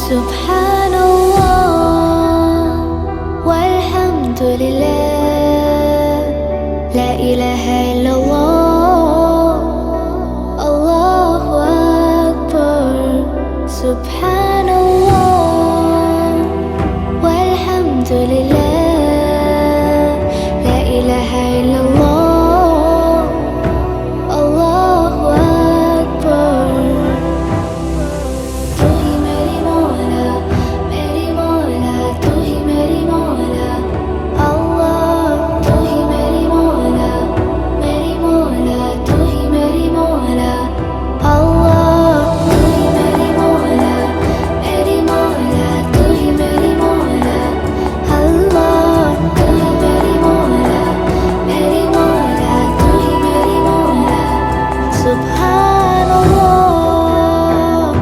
سبحان الله والحمد لله، لا إله إلا الله، الله أكبر. سبحان